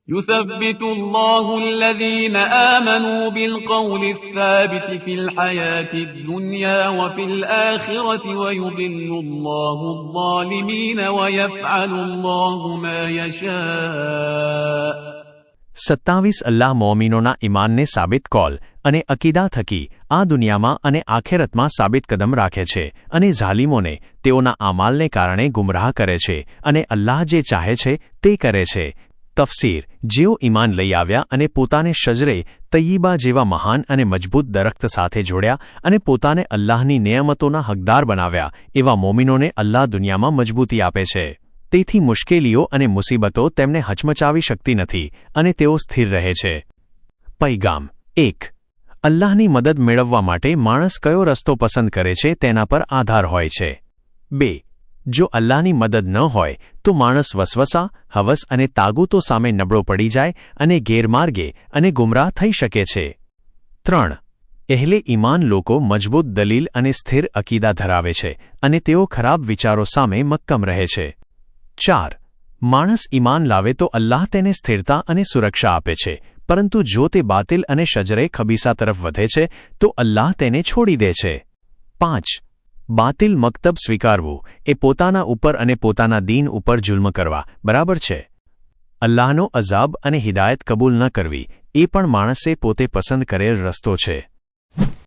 يثبت الله الذين آمنوا بالقول الثابت في الحياة الدنيا وفي الآخرة ويضل الله الظالمين ويفعل الله ما يشاء. 27 અલ્લાહ મોમિનોના ઈમાનને સાબિત કોલ અને અકીદા થકી આ દુનિયામાં અને આખેરતમાં સાબિત કદમ રાખે છે અને ઝાલિમોને તેઓના આમાલને કારણે ગુમરાહ કરે છે અને અલ્લાહ જે ચાહે છે તે કરે છે. તફસીર: જેઓ ઈમાન લઈ આવ્યા અને પોતાને શજરે તય્યબા જેવા મહાન અને મજબૂત દરખ્ત સાથે જોડ્યા અને પોતાને અલ્લાહની નિયમતોના હકદાર બનાવ્યા, એવા મોમિનોને અલ્લાહ દુનિયામાં મજબૂતી આપે છે. તેથી મુશ્કેલીઓ અને મુસીબતો તેમને હચમચાવી શકતી નથી અને તેઓ સ્થિર રહે છે. પૈગામ 1. અલ્લાહની મદદ મેળવવા માટે માણસ કયો રસ્તો પસંદ કરે છે તેના પર આધાર હોય છે. 2. જો અલ્લાહની મદદ ન હોય તો માણસ વસવસા, હવસ અને તાગૂતો સામે નબળો પડી જાય અને ગેરમાર્ગે અને ગુમરાહ થઈ શકે છે. 3. ehલે ઈમાન લોકો મજબૂત દલીલ અને સ્થિર અકીદા ધરાવે છે અને તેઓ ખરાબ વિચારો સામે મક્કમ રહે છે. 4. માણસ ઈમાન લાવે તો અલ્લાહ તેને સ્થિરતા અને સુરક્ષા આપે છે, પરંતુ જો તે બાતિલ અને શજરે ખબીસા તરફ વધે છે તો અલ્લાહ તેને છોડી દે છે. 5. બાતિલ મક્તબ સ્વીકારવું એ પોતાના ઉપર અને પોતાના દીન ઉપર જુલ્મ કરવા બરાબર છે. અલ્લાહનો અઝાબ અને હિદાયત કબૂલ ન કરવી એ પણ માણસે પોતે પસંદ કરેલ રસ્તો છે.